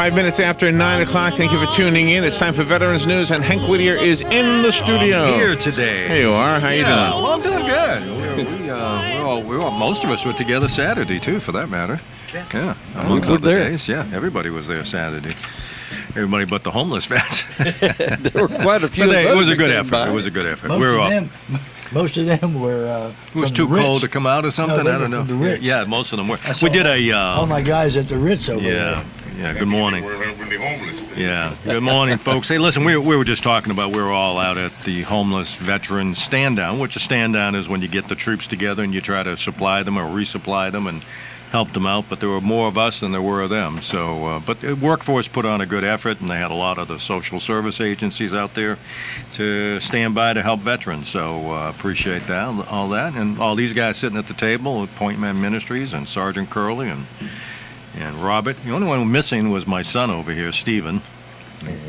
5 minutes after 9 o'clock. Thank you for tuning in. It's time for Veterans News, and Hank Whittier is in the studio. I'm here today. There you are. How you doing? Well, I'm doing good. Most of us were together Saturday, too, for that matter. Yeah. Amongst other days. Yeah, everybody was there Saturday. Everybody but the homeless vets. There were quite a few. But it was a good effort. It was a good effort. Most of them were. It was too cold to come out or something. No, I don't know. The Ritz. Yeah, most of them were. We did a. All my guys at the Ritz over there. Yeah. Good morning. Yeah. Good morning, folks. Hey, listen, we were just talking about we were all out at the homeless veteran stand down, which a stand down is when you get the troops together and you try to supply them or resupply them and help them out. But there were more of us than there were of them. So, but the workforce put on a good effort, and they had a lot of the social service agencies out there to stand by to help veterans. So appreciate that, all that, and all these guys sitting at the table, Point Man Ministries and Sergeant Curley and Robert. The only one missing was my son over here, Stephen.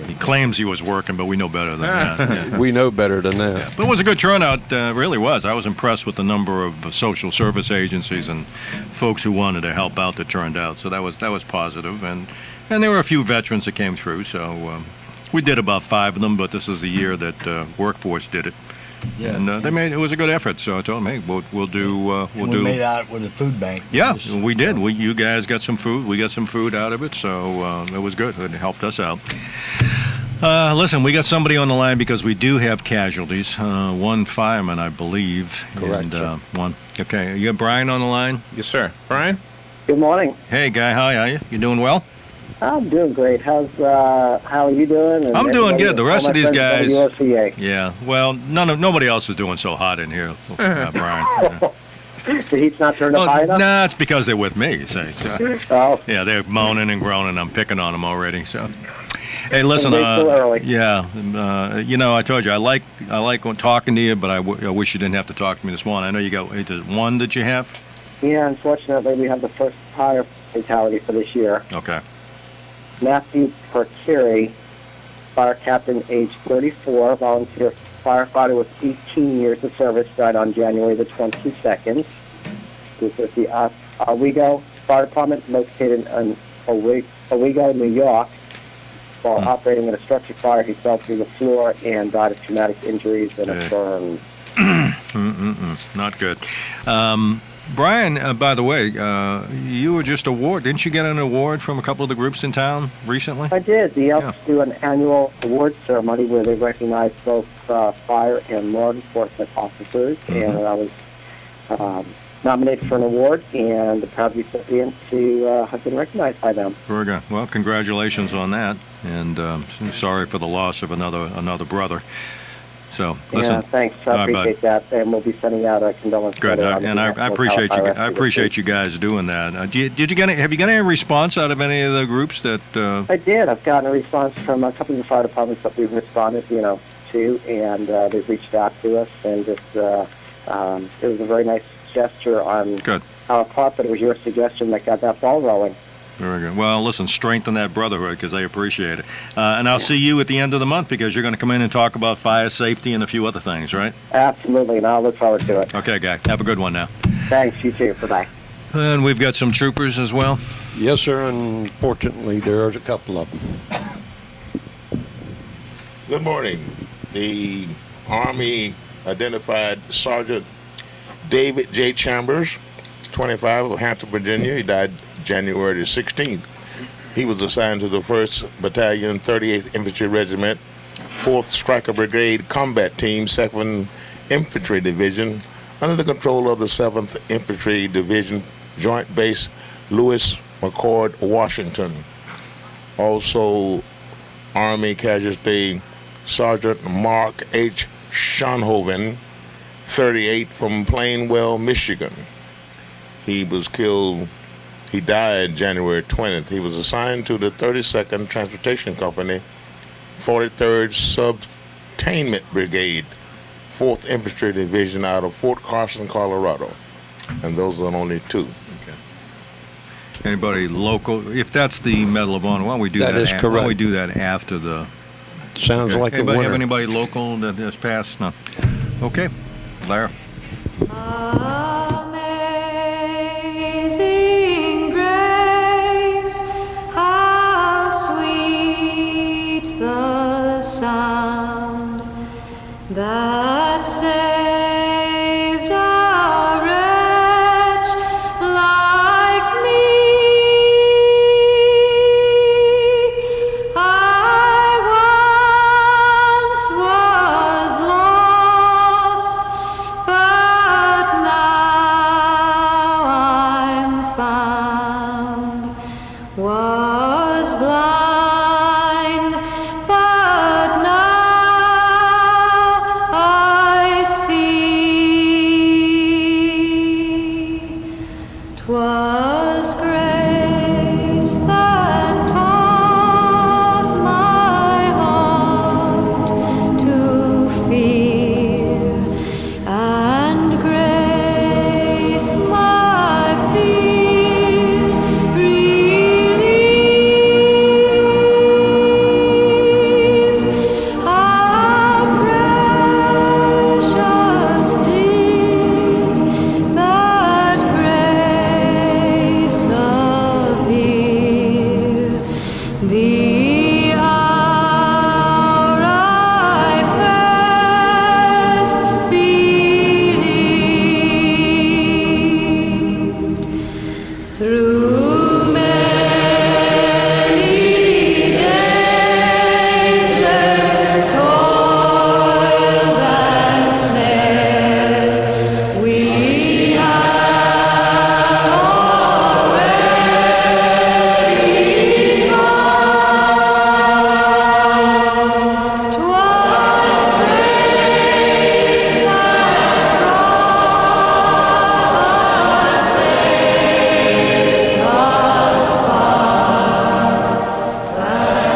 He claims he was working, but we know better than that. Yeah. We know better than that. Yeah. But it was a good turnout, really was. I was impressed with the number of social service agencies and folks who wanted to help out that turned out. So that was positive. And there were a few veterans that came through. So we did about 5 of them, but this is the year that Workforce did it. Yeah. And it was a good effort. So I told them, hey, we'll do. We made out with a food bank. Yeah, we did. You guys got some food. We got some food out of it. So it was good. It helped us out. Listen, we got somebody on the line because we do have casualties. One fireman, I believe. Correct. And one. Okay, you got Brian on the line? Yes, sir. Brian? Good morning. Hey, guy, how are you? You doing well? I'm doing great. How are you doing? And I'm doing good. The rest of these guys. WOCA. Yeah. Well, nobody else is doing so hot in here, Brian. The heat's not turned up high enough? Nah, it's because they're with me. So. Oh. Yeah, they're moaning and groaning. I'm picking on them already. So. Hey, listen. Still early. Yeah. I told you I like talking to you, but I wish you didn't have to talk to me this morning. I know you got one that you have. Yeah, unfortunately, we have the first fire fatality for this year. Okay. Matthew Perkiri, fire captain, age 34, volunteer firefighter with 18 years of service, died on January the 22nd. This is the Oswego Fire Department, located in Oswego, New York. While operating in a structure fire, he fell through the floor and died of traumatic injuries and a burn. Not good. Brian, by the way, you were just didn't you get an award from a couple of the groups in town recently? I did. The Elks do an annual award ceremony where they recognize both fire and law enforcement officers, and I was nominated for an award, and the proud recipient to have been recognized by them. Very good. Well, congratulations on that, and sorry for the loss of another brother. So, listen. Yeah, thanks. I appreciate that, and we'll be sending out a condolence letter. Good, and I appreciate you. I appreciate you guys doing that. Have you got any response out of any of the groups that? I did. I've gotten a response from a couple of the fire departments that we've responded, to, and they've reached out to us, and just it was a very nice gesture on our part, but it was your suggestion that got that ball rolling. Very good. Well, listen, strengthen that brotherhood because they appreciate it. And I'll see you at the end of the month because you're going to come in and talk about fire safety and a few other things, right? Absolutely, and I'll look forward to it. Okay, guy. Have a good one now. Thanks. You too. Bye-bye. And we've got some troopers as well. Yes, sir, and fortunately there's a couple of them. Good morning. The Army identified Sergeant David J. Chambers, 25, of Hampton, Virginia. He died January the 16th. He was assigned to the 1st Battalion, 38th Infantry Regiment, 4th Stryker Brigade Combat Team, 2nd Infantry Division, under the control of the 7th Infantry Division, Joint Base Lewis McCord, Washington. Also, Army casualty, Sergeant Mark H. Schonhoven, 38, from Plainwell, Michigan. He was killed. He died January 20th. He was assigned to the 32nd Transportation Company, 43rd Subtainment Brigade, 4th Infantry Division out of Fort Carson, Colorado. And those are only 2. Okay. Anybody local? If that's the Medal of Honor, why don't we do that? That is correct. Why don't we do that after the... Sounds like a winner. Have anybody local that has passed? No. Okay. Lara. Amazing grace, how found that saved a wretch like me. I once was lost, but now I'm found. Was blind, but now I see. 'Twas grace that taught my heart to fear, and grace my fears relieved. How precious did that grace appear, the hour I first believed. Through many dangers, toils, and snares, we have already gone. 'Twas grace that brought us safe thus far, and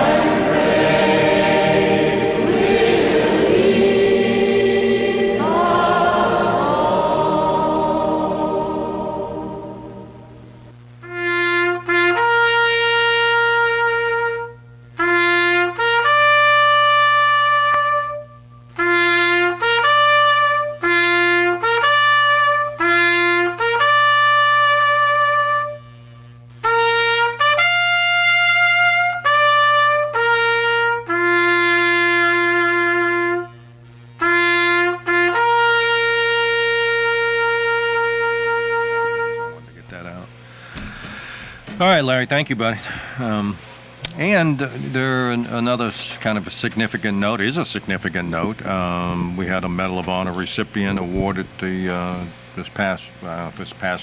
grace will lead us Wanted to get that out. All right, Larry, thank you, buddy. And another kind of a significant note is a significant note. We had a Medal of Honor recipient awarded this past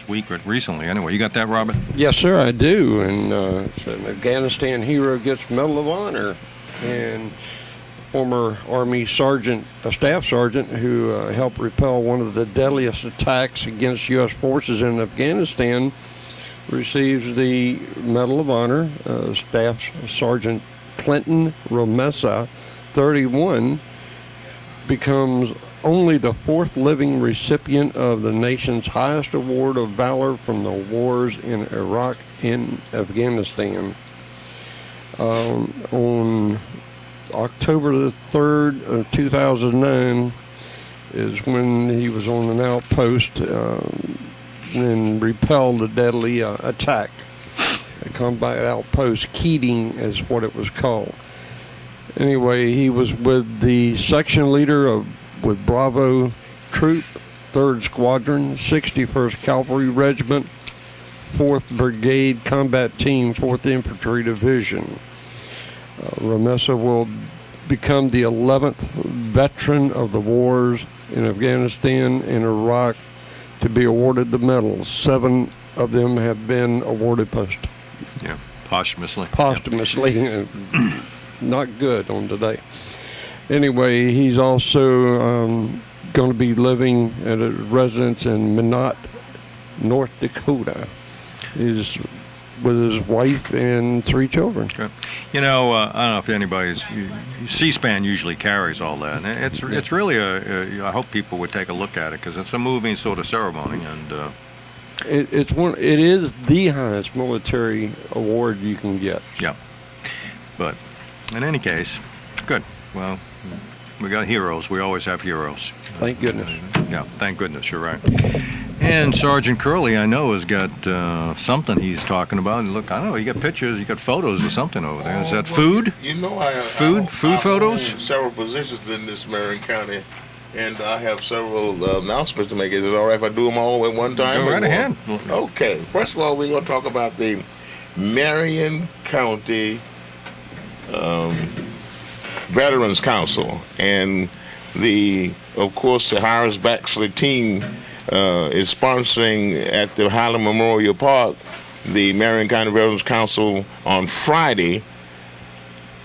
week or recently. Anyway, you got that, Robert? Yes, sir, I do. And so an Afghanistan hero gets Medal of Honor. And former Army sergeant, a staff sergeant, who helped repel one of the deadliest attacks against U.S. forces in Afghanistan, receives the Medal of Honor. Staff Sergeant Clinton Romessa, 31, becomes only the fourth living recipient of the nation's highest award of valor from the wars in Iraq and Afghanistan. On October the 3rd of 2009 is when he was on an outpost and repelled a deadly attack. A combat outpost, Keating is what it was called. Anyway, he was with the section leader with Bravo Troop, 3rd Squadron, 61st Cavalry Regiment, 4th Brigade Combat Team, 4th Infantry Division. Romessa will become the 11th veteran of the wars in Afghanistan and Iraq to be awarded the medals. 7 of them have been awarded Posthumously. Posthumously. Not good on today. Anyway, he's also going to be living at a residence in Minot, North Dakota. He's with his wife and 3 children. Okay. I don't know if anybody's. C-SPAN usually carries all that, and it's really I hope people would take a look at it because it's a moving sort of ceremony, and it is the highest military award you can get. Yeah. But in any case, good. Well, We got heroes. We always have heroes. Thank goodness. Yeah, thank goodness. You're right. And Sergeant Curley, I know, has got something he's talking about. And look, I don't know, you got pictures, you got photos of something over there. Is that food? You know, I Food photos? hold several positions in this Marion County, and I have several announcements to make. Is it all right if I do them all at one time? Go right ahead. Okay. First of all, we're going to talk about the Marion County Veterans Council, and of course, the Harris Baxley team is sponsoring at the Highland Memorial Park the Marion County Veterans Council on Friday,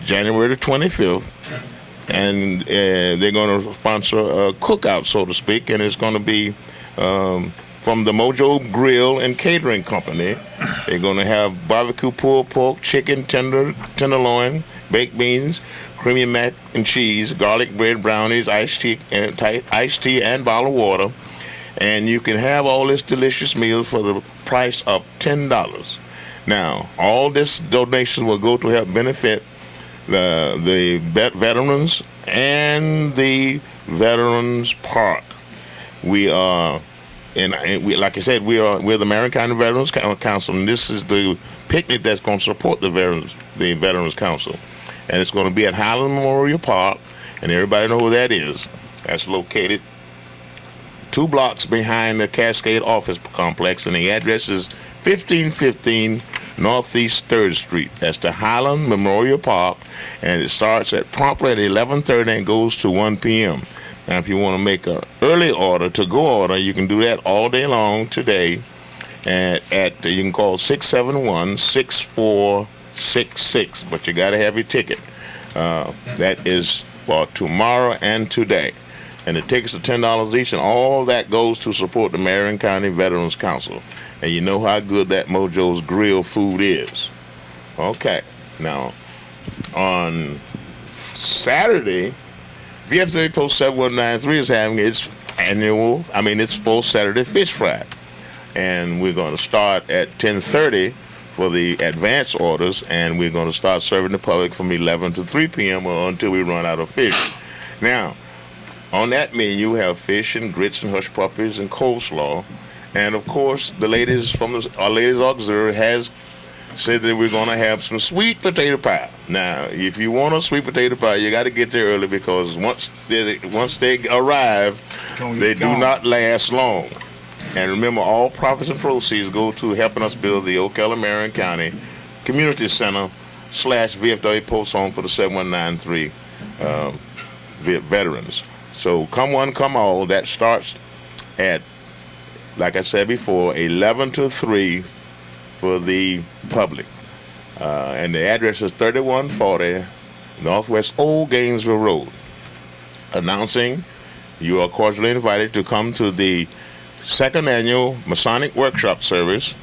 January the 25th, and they're going to sponsor a cookout, so to speak, and it's going to be from the Mojo Grill and Catering Company. They're going to have barbecue pulled pork, chicken, tenderloin, baked beans, creamy mac and cheese, garlic bread, brownies, iced tea, and bottled water. And you can have all this delicious meals for the price of $10. Now, all this donation will go to help benefit the veterans and the Veterans Park. We are, like I said, we're the Marion County Veterans Council, and this is the picnic that's going to support the Veterans Council. And it's going to be at Highland Memorial Park, and everybody knows where that is. That's located 2 blocks behind the Cascade Office Complex, and the address is 1515 Northeast 3rd Street. That's the Highland Memorial Park, and it starts promptly at 11:30 and goes to 1 p.m. Now, if you want to make an early order, to-go order, you can do that all day long today. You can call 671-6466, but you got to have your ticket. That is for tomorrow and today. And the tickets are $10 each, and all that goes to support the Marion County Veterans Council. And you know how good that Mojo's Grill food is. Okay, now, on Saturday, VFW Post 7193 is having its full Saturday fish fry. And we're going to start at 10:30 for the advance orders, and we're going to start serving the public from 11 to 3 p.m. until we run out of fish. Now, on that menu, we have fish and grits and hush puppies and coleslaw. And, of course, the ladies from our Ladies Auxiliary has said that we're going to have some sweet potato pie. Now, if you want a sweet potato pie, you got to get there early, because once they arrive, they do not last long. And remember, all profits and proceeds go to helping us build the Ocala Marion County Community Center / VFW Post Home for the 7193 veterans. So come one, come all. That starts at, like I said before, 11 to 3 for the public. And the address is 3140 Northwest Old Gainesville Road. Announcing, you are cordially invited to come to the second annual Masonic Workshop Service.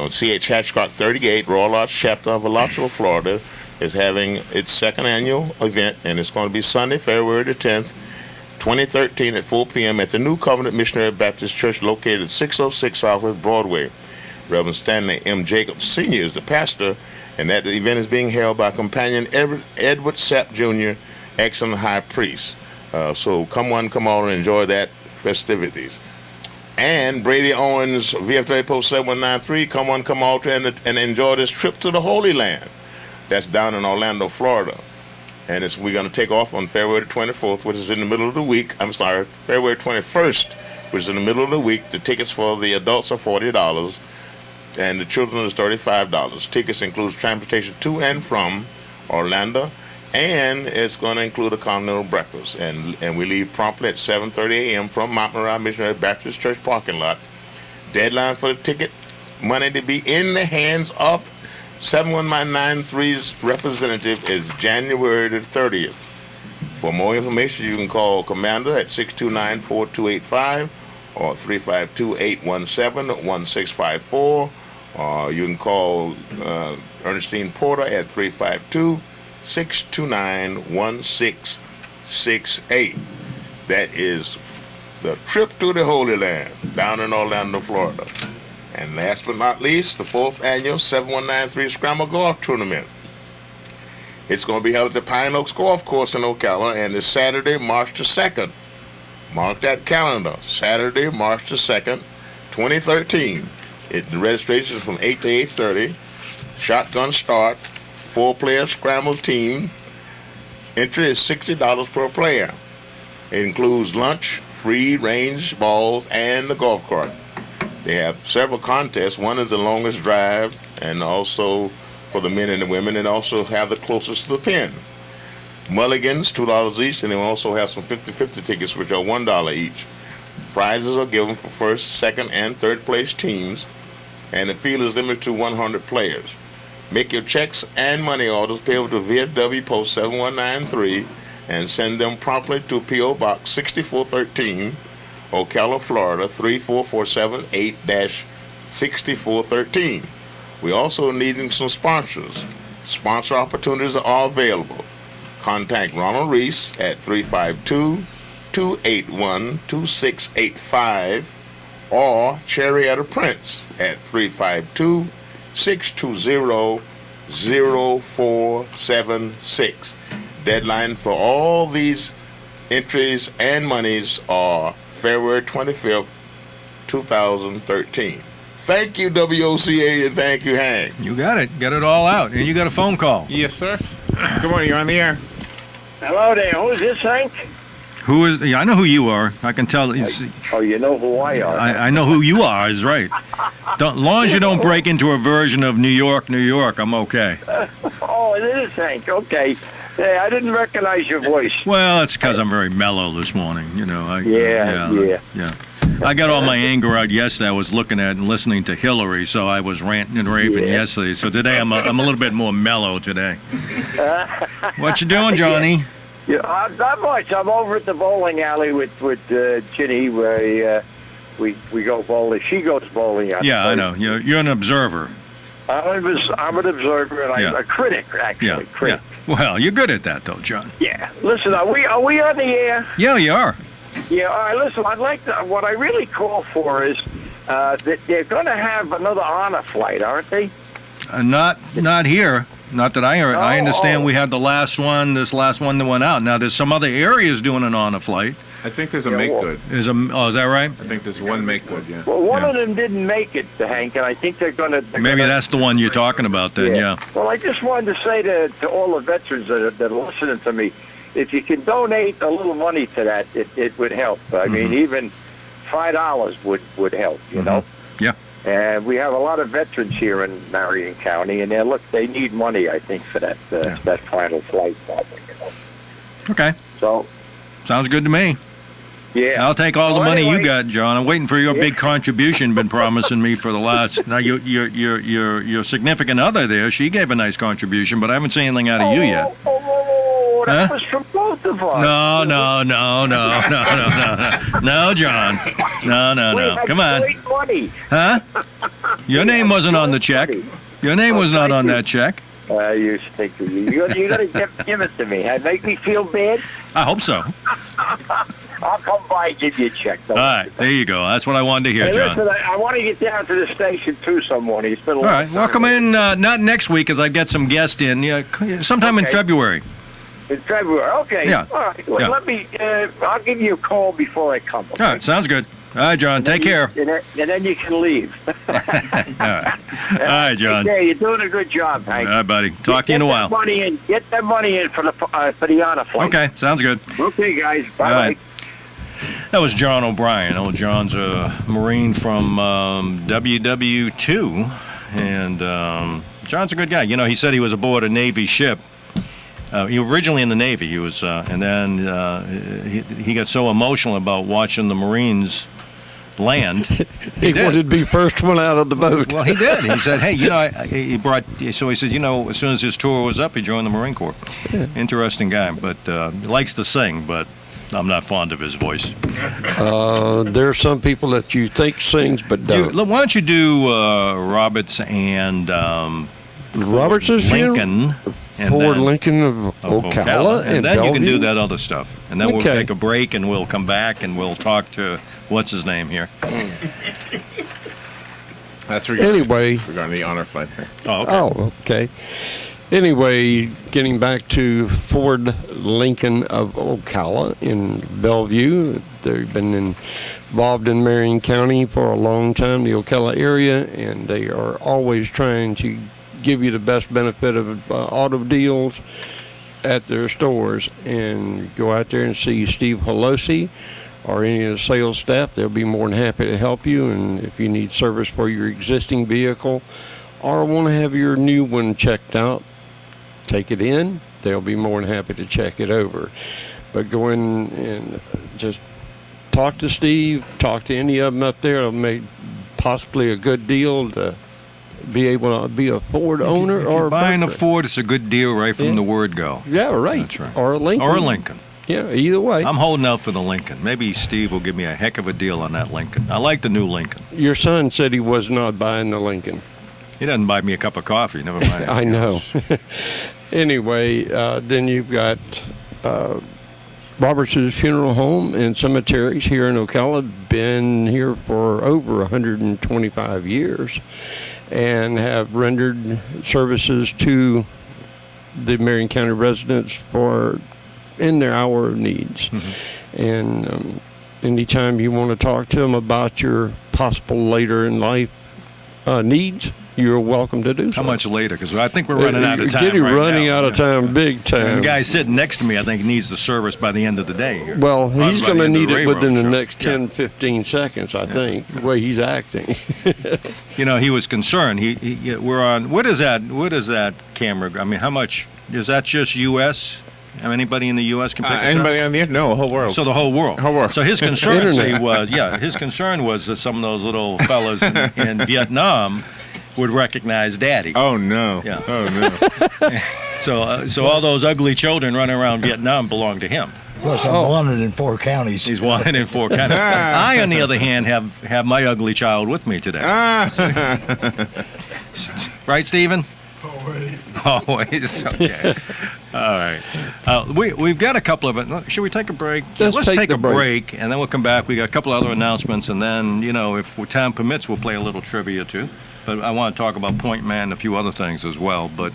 C.H. Hatchcock 38, Royal Arch Chapter of Alachua, Florida, is having its second annual event, and it's going to be Sunday, February the 10th, 2013 at 4 p.m. at the New Covenant Missionary Baptist Church located at 606 Southwest Broadway. Reverend Stanley M. Jacobs Sr. is the pastor, and that event is being held by Companion Edward Sapp Jr., excellent high priest. So come one, come all, and enjoy that festivities. And Brady Owens, VFW Post 7193, come one, come all, and enjoy this trip to the Holy Land. That's down in Orlando, Florida. And we're going to take off on February 24th, which is in the middle of the week. February 21st, which is in the middle of the week. The tickets for the adults are $40, and the children is $35. Tickets include transportation to and from Orlando, and it's going to include a continental breakfast. And we leave promptly at 7:30 a.m. from Mount Moriah Missionary Baptist Church parking lot. Deadline for the ticket money to be in the hands of 7193's representative is January the 30th. For more information, you can call Commander at 629-4285 or 352-817-1654, or you can call Ernestine Porter at 352-629-1668. That is the trip to the Holy Land down in Orlando, Florida. And last but not least, the 4th annual 7193 Scramble Golf Tournament. It's going to be held at the Pine Oaks Golf Course in Ocala, and it's Saturday, March the 2nd. Mark that calendar. Saturday, March the 2nd, 2013. The registration is from 8 to 8:30. Shotgun start. 4-player scramble team. Entry is $60 per player. It includes lunch, free range balls, and the golf cart. They have several contests. One is the longest drive, and also for the men and the women, and also have the closest to the pin. Mulligans, $2 each, and they also have some 50-50 tickets, which are $1 each. Prizes are given for first, second, and third place teams, and the field is limited to 100 players. Make your checks and money orders payable to VFW Post 7193 and send them promptly to P.O. Box 6413, Ocala, Florida 34478-6413. We also needing some sponsors. Sponsor opportunities are all available. Contact Ronald Reese at 352-281-2685 or Cherryetta Prince at 352-620-0476. Deadline for all these entries and monies are February 25th, 2013. Thank you, WOCA, and thank you, Hank. You got it. Got it all out. And you got a phone call. Yes, sir. Good morning. You're on the air. Hello there. Who's this, Hank? Who is? I know who you are. I can tell. Oh, you know who I are. I know who you are. Is right. Don't, long as you don't break into a version of New York, I'm okay. Oh, it is Hank. Okay. Hey, I didn't recognize your voice. Well, that's because I'm very mellow this morning. You know. Yeah. I got all my anger out yesterday. I was looking at and listening to Hillary, so I was ranting and raving yesterday. So today I'm a little bit more mellow today. What you doing, Johnny? Yeah, not much. I'm over at the bowling alley with Ginny, where we go bowling. She goes bowling. I know. You're an observer. I'm an observer and I'm a critic, actually. Critic. Well, you're good at that, though, John. Yeah. Listen, are we on the air? Yeah, you are. Yeah. All right. Listen, I'd like to. What I really call for is that they're going to have another honor flight, aren't they? Not here. Not that I heard. I understand we had the last one. This last one that went out. Now there's some other areas doing an honor flight. I think there's a make good. Is that right? I think there's one make good. Yeah. Well, one of them didn't make it, Hank, and I think they're going to. Maybe that's the one you're talking about then. Yeah. Well, I just wanted to say to all the veterans that are listening to me, if you can donate a little money to that, it would help. I mean, even $5 would help. You know. Yeah. And we have a lot of veterans here in Marion County, and they need money, I think, for that that final flight. Okay. So. Sounds good to me. Yeah. I'll take all the money you got, John. I'm waiting for your big contribution. Been promising me for the last. Now your significant other there. She gave a nice contribution, but I haven't seen anything out of you yet. That was from both of us. No, John. No. Come on. Money. Huh? Your name wasn't on the check. Your name was not on that check. You think you're going to give it to me. Make me feel bad? I hope so. I'll come by and give you a check. All right, there you go. That's what I wanted to hear, John. Listen, I want to get down to the station, too, some morning. It's been a long time. Well, come in, not next week, as I get some guests in. Sometime in February. In February, okay. Yeah. All right, let me, I'll give you a call before I come. Okay? All right, sounds good. All right, John, take care. And then you can leave. All right, John. Okay, you're doing a good job, Hank. All right, buddy. Talk to you in a while. Get that money in for the honor flight. Okay, sounds good. Okay, guys. Bye. All right. That was John O'Brien. John's a Marine from WW2, and John's a good guy. He said he was aboard a Navy ship. He was originally in the Navy. He was, and then he got so emotional about watching the Marines land. He wanted to be first one out of the boat. Well, he did. He said, "Hey, he brought." So he said, as soon as his tour was up, he joined the Marine Corps. Yeah. Interesting guy, but he likes to sing, but I'm not fond of his voice. There are some people that you think sings but don't. Why don't you do Roberts and Roberts is Lincoln? Ford Lincoln of Ocala, and then Bellevue. You can do that other stuff. And then we'll take a break, and we'll come back, and we'll talk to, what's his name here? That's regarding the honor flight thing. Oh, okay. Anyway, getting back to Ford Lincoln of Ocala in Bellevue. They've been involved in Marion County for a long time, the Ocala area, and they are always trying to give you the best benefit of auto deals at their stores. And go out there and see Steve Holosi or any of the sales staff. They'll be more than happy to help you. And if you need service for your existing vehicle or want to have your new one checked out, take it in. They'll be more than happy to check it over. But go in and just talk to Steve, talk to any of them up there. It'll make possibly a good deal to be able to be a Ford owner. If you're or buying a Ford, it's a good deal right from the word go. Yeah, right. That's right. Or a Lincoln. Or a Lincoln. Yeah, either way. I'm holding out for the Lincoln. Maybe Steve will give me a heck of a deal on that Lincoln. I like the new Lincoln. Your son said he was not buying the Lincoln. He doesn't buy me a cup of coffee. Never mind. I know. Anyway, then you've got Roberts' Funeral Home and Cemeteries here in Ocala. Been here for over 125 years and have rendered services to the Marion County residents for in their hour of needs. Mm-hmm. And anytime you want to talk to them about your possible later in life needs, you're welcome to do so. How much later? Because I think we're running out of time. Getting right running now. out of time, big time. The guy sitting next to me, I think, needs the service by the end of the day. Here. Well, he's By going the to end of need the it within the railroad next 10, 15 seconds, I think, the way he's acting. You know, he was concerned. We're on. What is that? What is that camera? I mean, how much is that? Just U.S. Anybody in the U.S. can pick it up? Anybody on the internet? No, the whole world. So the whole world. Whole world. So his concern his concern was that some of those little fellas in Vietnam would recognize Daddy. Oh no. Yeah. Oh no. So all those ugly children running around Vietnam belong to him. Plus, I'm wanted in 4 counties. He's wanted in 4 counties. I, on the other hand, have my ugly child with me today. Right, Stephen? Always. Okay. All right. We've got a couple of it. Should we take a break? Let's take a break, and then we'll come back. We got a couple other announcements, and then, if time permits, we'll play a little trivia too. But I want to talk about Point Man and a few other things as well. But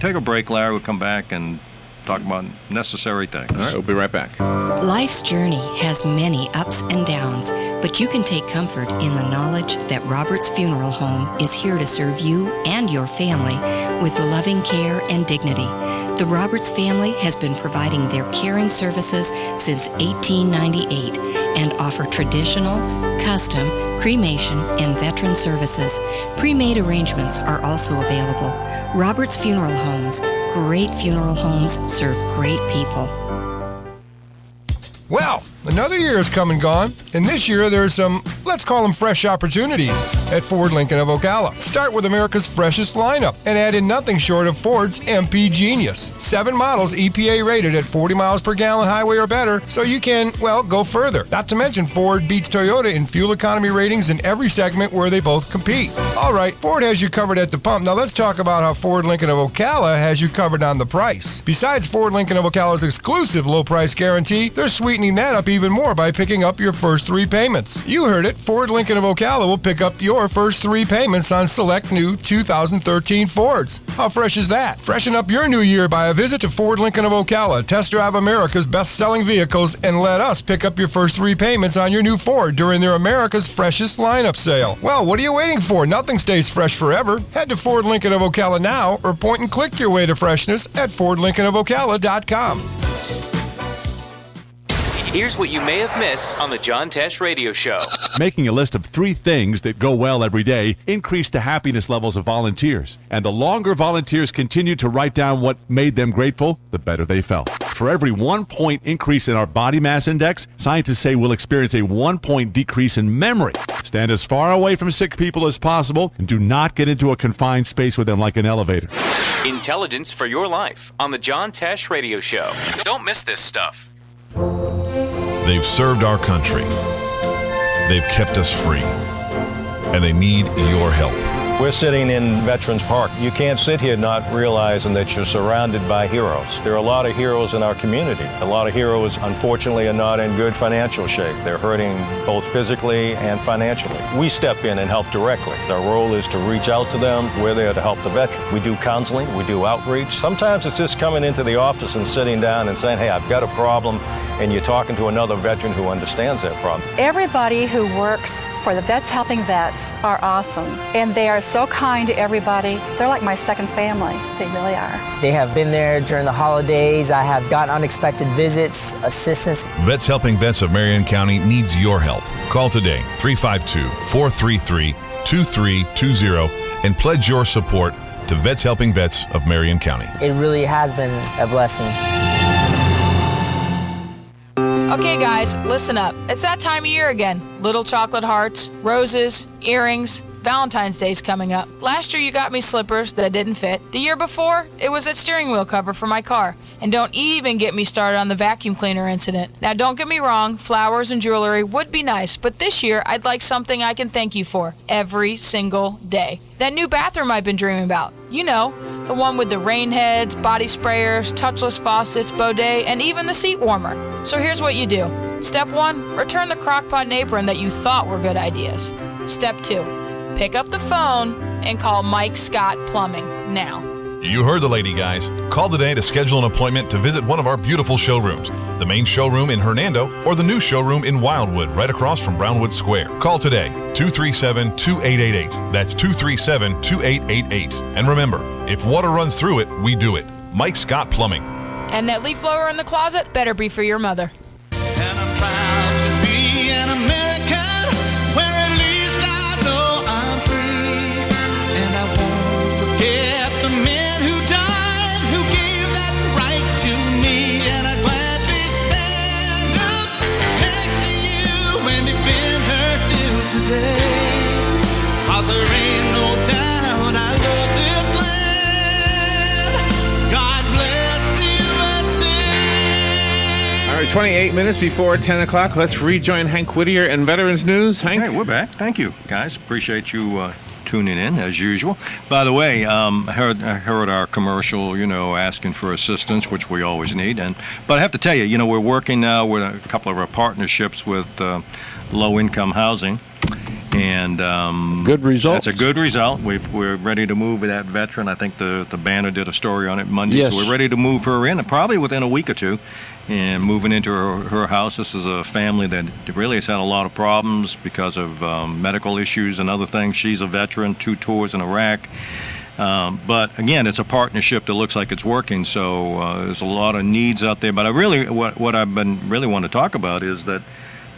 take a break, Larry. We'll come back and talk about necessary things. All right, we'll be right back. Life's journey has many ups and downs, but you can take comfort in the knowledge that Roberts Funeral Home is here to serve you and your family with loving care and dignity. The Roberts family has been providing their caring services since 1898 and offer traditional, custom, cremation, and veteran services. Pre-made arrangements are also available. Roberts Funeral Homes. Great funeral homes serve great people. Well, another year has come and gone, and this year there's some, let's call them fresh opportunities at Ford Lincoln of Ocala. Start with America's freshest lineup and add in nothing short of Ford's MP Genius. 7 models EPA rated at 40 miles per gallon highway or better, so you can, go further. Not to mention Ford beats Toyota in fuel economy ratings in every segment where they both compete. All right, Ford has you covered at the pump. Now let's talk about how Ford Lincoln of Ocala has you covered on the price. Besides Ford Lincoln of Ocala's exclusive low price guarantee, they're sweetening that up even more by picking up your first 3 payments. You heard it, Ford Lincoln of Ocala will pick up your first 3 payments on select new 2013 Fords. How fresh is that? Freshen up your new year by a visit to Ford Lincoln of Ocala, test drive America's best-selling vehicles, and let us pick up your first 3 payments on your new Ford during their America's Freshest Lineup sale. Well, what are you waiting for? Nothing stays fresh forever. Head to Ford Lincoln of Ocala now or point and click your way to freshness at FordLincolnofOcala.com. Here's what you may have missed on the John Tesh Radio Show. Making a list of 3 things that go well every day increase the happiness levels of volunteers. And the longer volunteers continue to write down what made them grateful, the better they felt. For every 1 point increase in our body mass index, scientists say we'll experience a 1 point decrease in memory. Stand as far away from sick people as possible and do not get into a confined space with them like an elevator. Intelligence for your life on the John Tesh Radio Show. Don't miss this stuff. They've served our country. They've kept us free. And they need your help. We're sitting in Veterans Park. You can't sit here not realizing that you're surrounded by heroes. There are a lot of heroes in our community. A lot of heroes, unfortunately, are not in good financial shape. They're hurting both physically and financially. We step in and help directly. Our role is to reach out to them. We're there to help the veteran. We do counseling, we do outreach. Sometimes it's just coming into the office and sitting down and saying, hey, I've got a problem, and you're talking to another veteran who understands that problem. Everybody who works for the Vets Helping Vets are awesome, and they are so kind to everybody. They're like my second family. They really are. They have been there during the holidays. I have gotten unexpected visits, assistance. Vets Helping Vets of Marion County needs your help. Call today, 352-433-2320, and pledge your support to Vets Helping Vets of Marion County. It really has been a blessing. Okay, guys, listen up. It's that time of year again. Little chocolate hearts, roses, earrings. Valentine's Day's coming up. Last year you got me slippers that didn't fit. The year before, it was that steering wheel cover for my car. And don't even get me started on the vacuum cleaner incident. Now, don't get me wrong, flowers and jewelry would be nice, but this year I'd like something I can thank you for every single day. That new bathroom I've been dreaming about. You know, the one with the rain heads, body sprayers, touchless faucets, bidet, and even the seat warmer. So here's what you do. Step 1, return the crockpot and apron that you thought were good ideas. Step 2, pick up the phone and call Mike Scott Plumbing now. You heard the lady, guys. Call today to schedule an appointment to visit one of our beautiful showrooms. The main showroom in Hernando or the new showroom in Wildwood right across from Brownwood Square. Call today, 237-2888. That's 237-2888. And remember, if water runs through it, we do it. Mike Scott Plumbing. And that leaf blower in the closet better be for your mother. There ain't no doubt I love this land. God bless the USA. All right, 28 minutes before 10 o'clock. Let's rejoin Hank Whittier and Veterans News. Hank? Hey, we're back. Thank you, guys. Appreciate you tuning in, as usual. By the way, I heard our commercial, asking for assistance, which we always need. But I have to tell you, we're working now with a couple of our partnerships with low-income housing. And good result. That's a good result. We're ready to move that veteran. I think the Banner did a story on it Monday. Yes. So we're ready to move her in, probably within a week or two, and moving into her house. This is a family that really has had a lot of problems because of medical issues and other things. She's a veteran, 2 tours in Iraq. But again, it's a partnership that looks like it's working. So there's a lot of needs out there. But what I've been really want to talk about is that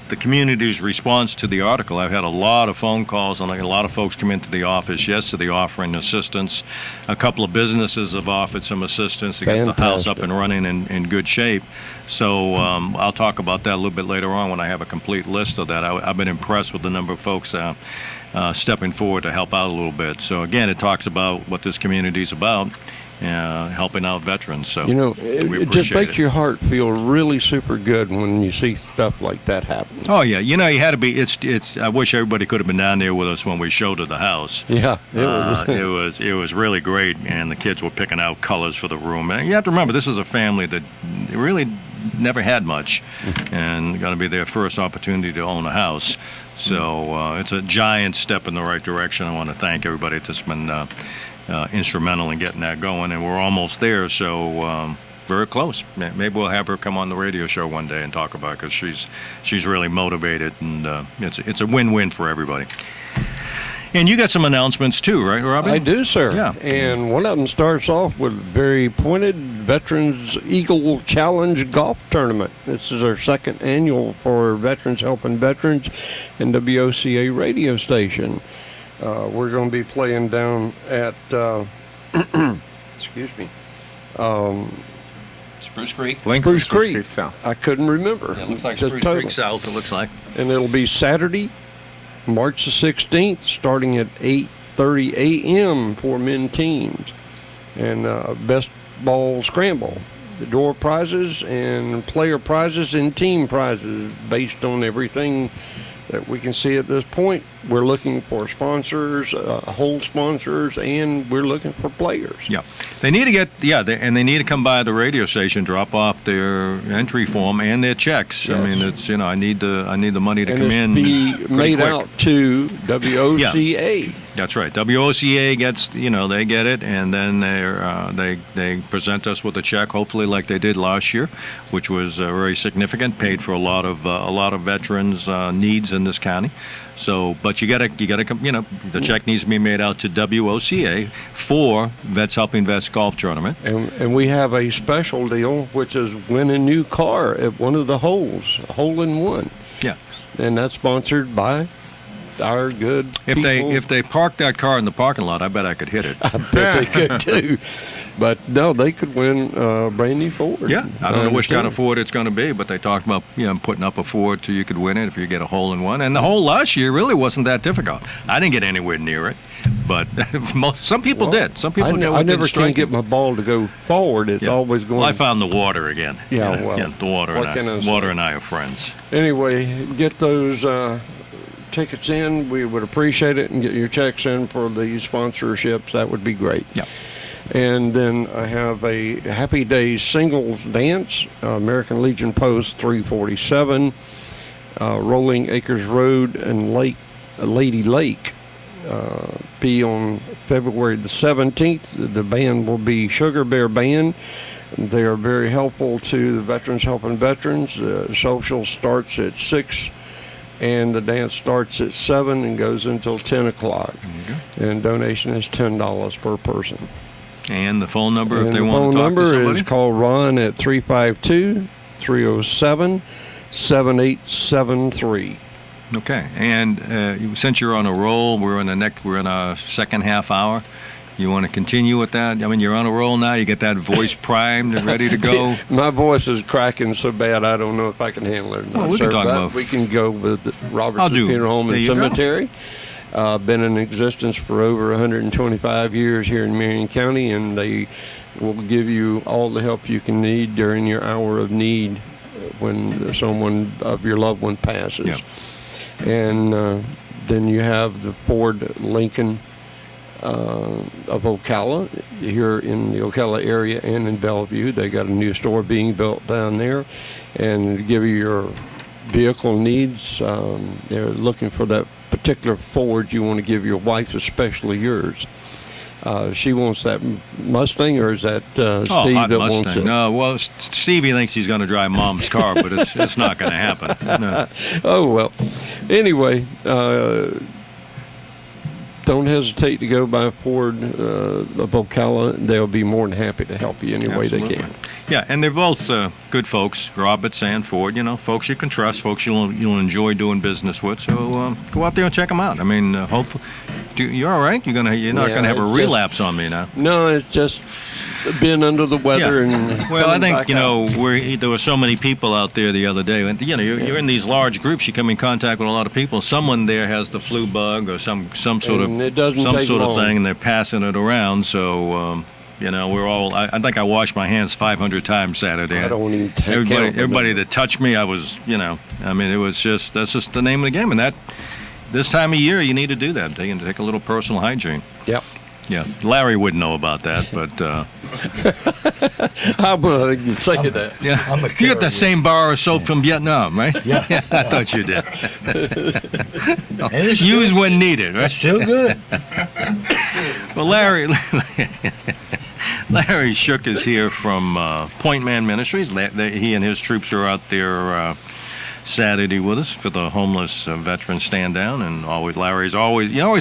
the community's response to the article. I've had a lot of phone calls, and a lot of folks come into the office yesterday offering assistance. A couple of businesses have offered some assistance to get the house up and running in good shape. So I'll talk about that a little bit later on when I have a complete list of that. I've been impressed with the number of folks stepping forward to help out a little bit. So again, it talks about what this community is about. Helping out veterans. So it just makes your heart feel really super good when you see stuff like that happen. Oh yeah, you had to be. It's. I wish everybody could have been down there with us when we showed her the house. Yeah, it was really great, and the kids were picking out colors for the room. And you have to remember, this is a family that really never had much, and going to be their first opportunity to own a house. So it's a giant step in the right direction. I want to thank everybody that's been instrumental in getting that going, and we're almost there, so very close. Maybe we'll have her come on the radio show one day and talk about it, because she's really motivated, and it's a win-win for everybody. And you got some announcements too, right, Robbie? I do, sir. Yeah. And one of them starts off with very pointed Veterans Eagle Challenge Golf Tournament. This is our second annual for Veterans Helping Veterans and WOCA radio station. We're going to be playing down at, excuse me, Spruce Creek. Spruce Creek South. I couldn't remember. Yeah, it looks like the Spruce total. Creek South, it looks like. And it'll be Saturday, March the 16th, starting at 8:30 a.m. for men teams. And best ball scramble. The door prizes and player prizes and team prizes based on everything that we can see at this point. We're looking for sponsors, whole sponsors, and we're looking for players. Yeah, they need to get they need to come by the radio station, drop off their entry form and their checks. Yes. I mean, it's I need the money to and come it's in. be made quick. out to WOCA. That's right. WOCA gets they get it, and then they present us with a check, hopefully like they did last year, which was very significant, paid for a lot of veterans' needs in this county. So, but you gotta the check needs to be made out to WOCA for Vets Helping Vets Golf Tournament. And we have a special deal, which is win a new car at one of the holes, a hole in one. Yeah. And that's sponsored by our good people. If they park that car in the parking lot, I bet I could hit it. I bet they could too. But no, they could win a brand new Ford. Yeah, I don't know which kind of Ford it's going to be, but they talked about putting up a Ford so you could win it if you get a hole in one. And the hole last year really wasn't that difficult. I didn't get anywhere near it, but some people did. Some people I never can get my ball to go forward. It's always going. Well, I found the water again. Yeah, the water. Water and I are friends. Anyway, get those tickets in. We would appreciate it, and get your checks in for the sponsorships. That would be great. Yeah. And then I have a Happy Days singles dance, American Legion Post 347, Rolling Acres Road and Lady Lake. Be on February the 17th. The band will be Sugar Bear Band. They are very helpful to the Veterans Helping Veterans. The social starts at 6, and the dance starts at 7 and goes until 10 o'clock. And donation is $10 per person. And the phone number if and they the want to talk to phone somebody? number is call Ron at 352-307-7873. Okay, and since you're on a roll, we're in our second half hour. You want to continue with that? I mean, you're on a roll now. You get that voice primed and ready to go. My voice is cracking so bad I don't know if I can handle it or not. Well, we can talk about. We can go with Robertson Funeral Home and Cemetery. Been in existence for over 125 years here in Marion County, and they will give you all the help you can need during your hour of need when someone of your loved one passes. Yeah. And then you have the Ford Lincoln of Ocala here in the Ocala area and in Bellevue. They got a new store being built down there, and to give you your vehicle needs, they're looking for that particular Ford you want to give your wife, especially yours. She wants that Mustang, or is that Steve hot that Mustang. wants it? No, well, Stevie thinks he's going to drive Mom's car, but it's not going to happen. No. Oh, well. Anyway, don't hesitate to go by Ford of Ocala. They'll be more than happy to help you any way they can. Yeah, and they're both good folks, Roberts and Ford. Folks you can trust, folks you'll enjoy doing business with. So go out there and check them out. I mean, hopefully, you're all right. You're not gonna have a relapse on me now. No, it's just being under the weather and. Well, I think there were so many people out there the other day, and you're in these large groups. You come in contact with a lot of people. Someone there has the flu bug or some sort of thing, and they're passing it around. So. We're all. I think I washed my hands 500 times Saturday. I don't even take everybody that touched me, I was. I mean, it was just. That's just the name of the game, and this time of year, you need to do that. You can take a little personal hygiene. Yep. Yeah, Larry wouldn't know about that, but. How about I can say that? Yeah, you got the same bar of soap from Vietnam, right? Yeah. I thought you did. Use when needed, right? That's still good. Well, Larry Shook is here from Point Man Ministries. He and his troops are out there Saturday with us for the homeless veteran stand down, and you always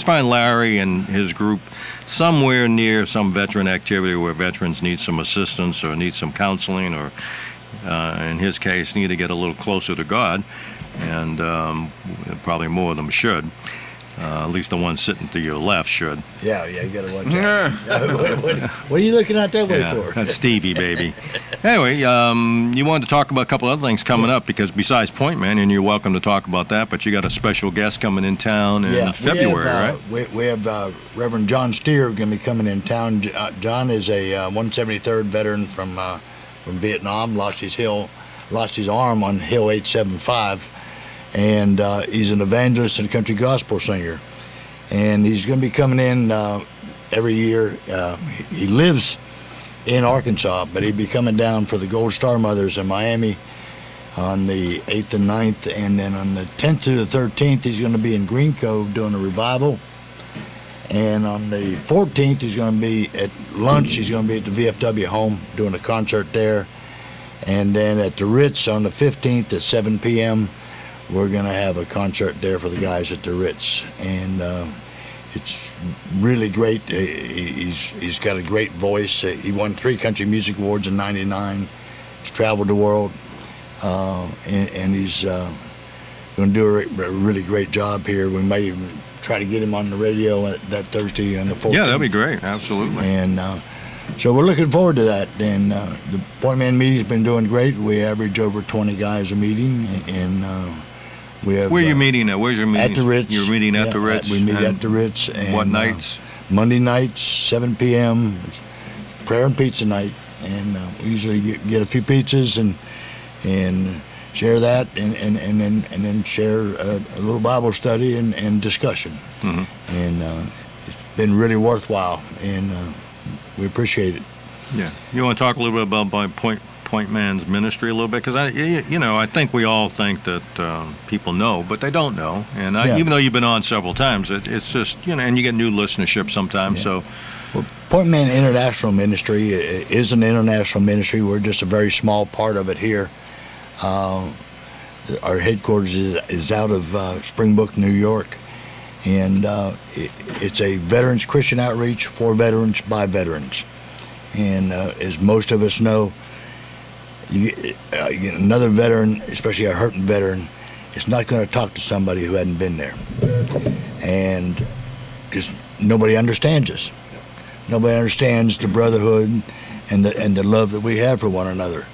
find Larry and his group somewhere near some veteran activity where veterans need some assistance or need some counseling, or in his case need to get a little closer to God, and probably more of them should. At least the one sitting to your left should. Yeah, you got to watch out. What are you looking out that way for? That's Stevie, baby. Anyway, you wanted to talk about a couple other things coming up, because besides Point Man, and you're welcome to talk about that, but you got a special guest coming in town in February, right? We have Reverend John Steer going to be coming in town. John is a 173rd veteran from Vietnam. Lost his arm on Hill 875. and he's an evangelist and country gospel singer. And he's going to be coming in every year. He lives in Arkansas, but he'll be coming down for the Gold Star Mothers in Miami on the 8th and 9th, and then on the 10th to the 13th, he's going to be in Green Cove doing a revival. And on the 14th, he's going to be at lunch. He's going to be at the VFW home doing a concert there. And then at the Ritz on the 15th at 7 p.m., we're going to have a concert there for the guys at the Ritz. And it's really great. He's got a great voice. He won 3 country music awards in '99. He's traveled the world. And he's going to do a really great job here. We might even try to get him on the radio that Thursday on the 14th. Yeah, that'd be great. Absolutely. And so we're looking forward to that. And the Point Man meeting's been doing great. We average over 20 guys a meeting, and we have. Where are you meeting at? Where's your meeting? At the Ritz. You're meeting at the Ritz. We meet at the Ritz. And, what nights? Monday nights, 7 p.m. Prayer and pizza night, and we usually get a few pizzas and share that, and then share a little Bible study and discussion. Mm-hmm. And it's been really worthwhile, and we appreciate it. Yeah. You want to talk a little bit about my Point Man's ministry a little bit? Because I think we all think that people know, but they don't know. And even though you've been on several times, it's just, and you get new listenership sometimes. Yeah. So. Well, Point Man International Ministry is an international ministry. We're just a very small part of it here. Our headquarters is out of Springbrook, New York, and it's a veterans Christian outreach for veterans by veterans. And as most of us know, you get another veteran, especially a hurting veteran, is not going to talk to somebody who hadn't been there, and because nobody understands us. Nobody understands the brotherhood and the love that we have for one another.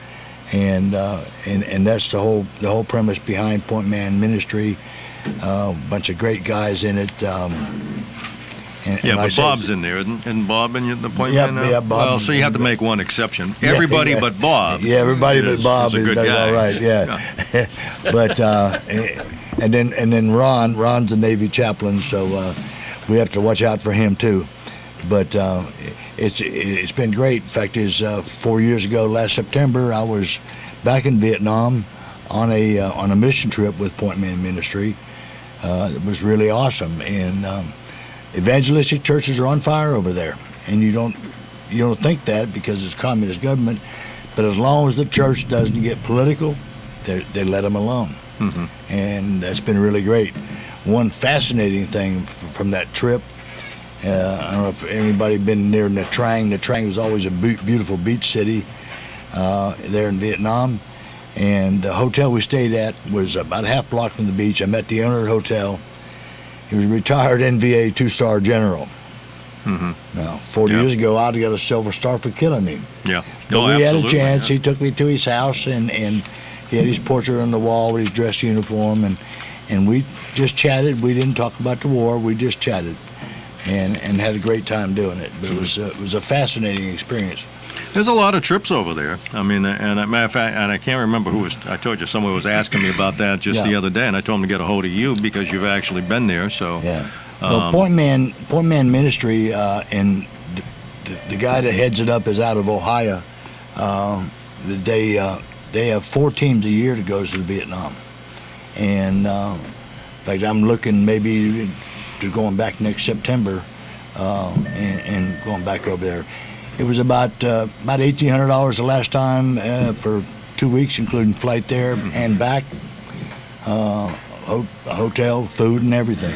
And that's the whole premise behind Point Man Ministry. A bunch of great guys in it. But Bob's in there, isn't Bob in the Point Man? Yeah, Bob. Well, so you have to make one exception. Everybody but Bob. Yeah, everybody but Bob is a good does guy. all right. Yeah, but and then Ron's a Navy chaplain, so we have to watch out for him too. But it's been great. In fact, 4 years ago, last September, I was back in Vietnam on a mission trip with Point Man Ministry. It was really awesome, and evangelistic churches are on fire over there. And you don't think that because it's communist government, but as long as the church doesn't get political, they let them alone. Mm-hmm. And that's been really great. One fascinating thing from that trip. I don't know if anybody been near Nha Trang. Nha Trang was always a beautiful beach city there in Vietnam. And the hotel we stayed at was about a half block from the beach. I met the owner of the hotel. He was a retired NVA 2-star general. Mm-hmm. Now, 40 years ago, I'd have got a Silver Star for killing me. Yeah. But we had a chance. He took me to his house, and he had his portrait on the wall with his dress uniform. And we just chatted. We didn't talk about the war. We just chatted. And had a great time doing it. But it was a fascinating experience. There's a lot of trips over there. I mean, and as a matter of fact, and I can't remember who was. I told you someone was asking me about that just the other day, and I told him to get a hold of you because you've actually been there. So yeah. Well, Point Man Ministry, and the guy that heads it up is out of Ohio. They have 4 teams a year that goes to Vietnam, and in fact, I'm looking maybe to going back next September and going back over there. It was about $1,800 the last time for 2 weeks, including flight there and back, hotel, food, and everything.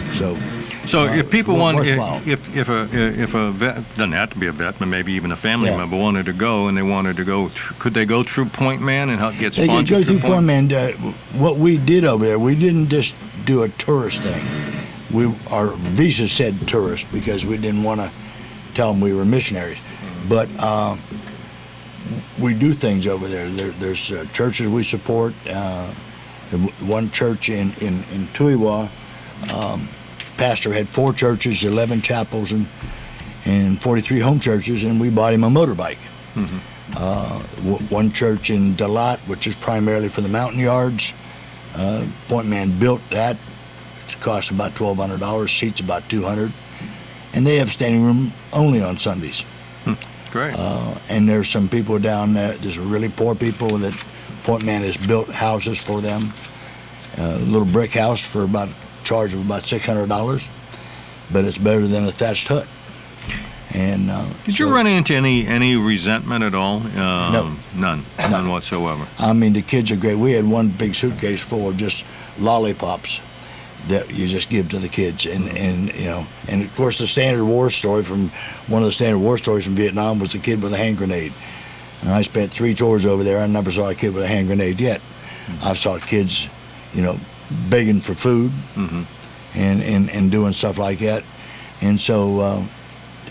So if people want, if a vet, doesn't have to be a vet, but maybe even a family member wanted to go and they wanted to go, could they go through Point Man and get sponsored? They could go through Point Man. What we did over there, we didn't just do a tourist thing. Our visa said tourist because we didn't want to tell them we were missionaries. But we do things over there. There's churches we support. One church in Tuiwa, pastor had 4 churches, 11 chapels, and 43 home churches, and we bought him a motorbike. Mm-hmm. One church in Dalat, which is primarily for the mountain yards, Point man built that. It costs about $1,200. Seats about $200, and they have standing room only on Sundays. Great. And there's some people down there. There's really poor people that Point man has built houses for them. A little brick house for about charge of about $600, but it's better than a thatched hut. And did you run into any resentment at all? No. None whatsoever. I mean, the kids are great. We had one big suitcase full of just lollipops that you just give to the kids, and of course the standard war story from one of the standard war stories from Vietnam was the kid with a hand grenade. And I spent 3 tours over there. I never saw a kid with a hand grenade yet. I saw kids, begging for food and doing stuff like that, and so.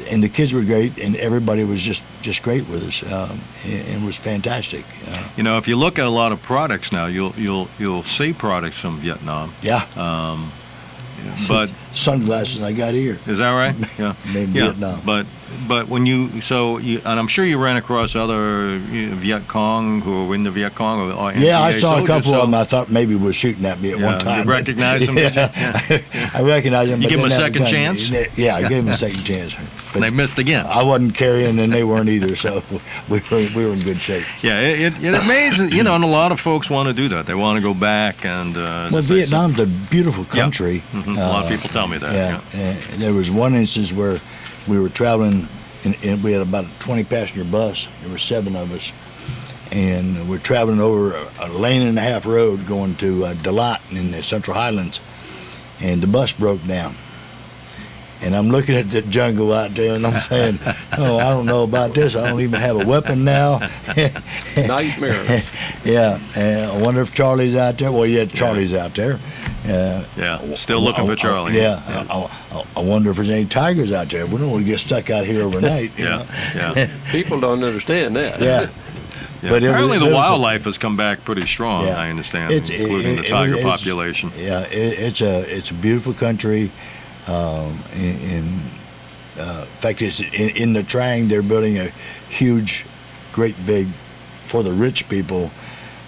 And the kids were great, and everybody was just great with us. It was fantastic. If you look at a lot of products now, you'll see products from Vietnam. Yeah. But sunglasses I got here. Is that right? Yeah. Made in Vietnam. But when and I'm sure you ran across other Viet Cong who were in the Viet Cong or yeah, I NPA saw a soldiers, couple of them. I thought maybe were shooting at me at one time. You recognized them? Yeah. I recognized them. You but give them a they never second done chance? it. Yeah, I gave them a second chance. And they missed again. I wasn't carrying, and they weren't either, so we were in good shape. Yeah, it amazes, and a lot of folks want to do that. They want to go back and... well, Vietnam's a beautiful country. Yeah. A lot of people tell me that. Yeah. There was one instance where we were traveling, and we had about a 20-passenger bus. There were 7 of us, and we're traveling over a lane and a half road going to Dalat in the Central Highlands, and the bus broke down. And I'm looking at the jungle out there, and I'm saying, oh, I don't know about this. I don't even have a weapon now. Nightmare. Yeah. I wonder if Charlie's out there. Well, yeah, Charlie's out there. Still looking for Charlie. Yeah. I wonder if there's any tigers out there. We don't want to get stuck out here overnight. Yeah. People don't understand that. Yeah. Yeah. But apparently the wildlife has come back pretty strong, Yeah. I understand, including the tiger population. Yeah, it's a beautiful country. In fact, it's in the Trang. They're building a huge, great big, for the rich people,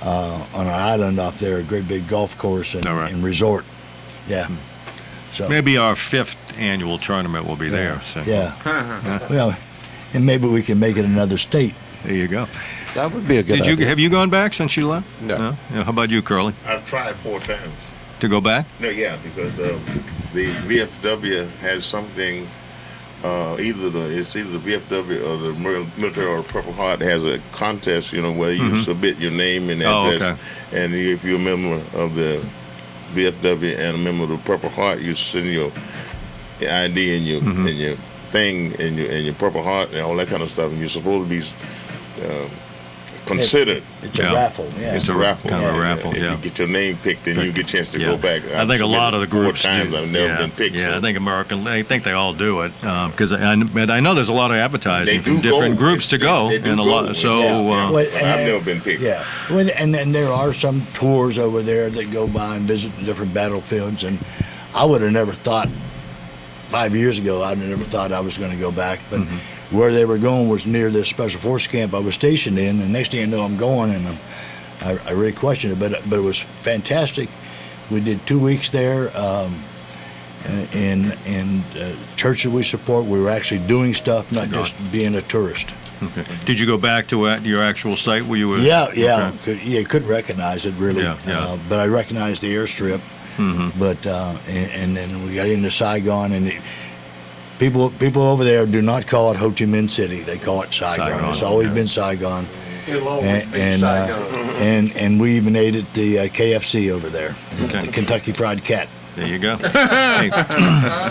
on an island off there, a great big golf course and resort. Yeah. So maybe our 5th annual tournament will be there. So. Yeah. Well, and maybe we can make it another state. There you go. That would be a good idea. Have you gone back since you left? No. Yeah, how about you, Curly? I've tried 4 times. To go back? No, yeah, because the VFW has something. Either the VFW or the military or Purple Heart has a contest, where you submit your name and address. And if you're a member of the VFW and a member of the Purple Heart, you send your ID and your thing and your Purple Heart and all that kind of stuff, and you're supposed to be considered. It's a raffle. Yeah. It's a raffle. Kind of a raffle. If you get your name picked, then you get a chance to go back. I think a lot of the groups. 4 times I've never been picked. Yeah, so. I think they all do it because I know there's a lot of advertising from different groups to go, and a lot. So I've never been picked. Yeah, well, and then there are some tours over there that go by and visit the different battlefields, and I would have never thought 5 years ago. I'd never thought I was going to go back, but. Where they were going was near this special force camp I was stationed in, and next thing you know, I'm going, and I really questioned it, but it was fantastic. We did 2 weeks there, in churches we support. We were actually doing stuff, not just being a tourist. Okay. Did you go back to your actual site where you were? Yeah. Okay. You couldn't recognize it really, but I recognized the airstrip. But and then we got into Saigon, and people over there do not call it Ho Chi Minh City. They call it Saigon. It's always been Saigon. It'll always be Saigon. And we even ate at the KFC over there, the Kentucky Fried Cat. There you go. Hey,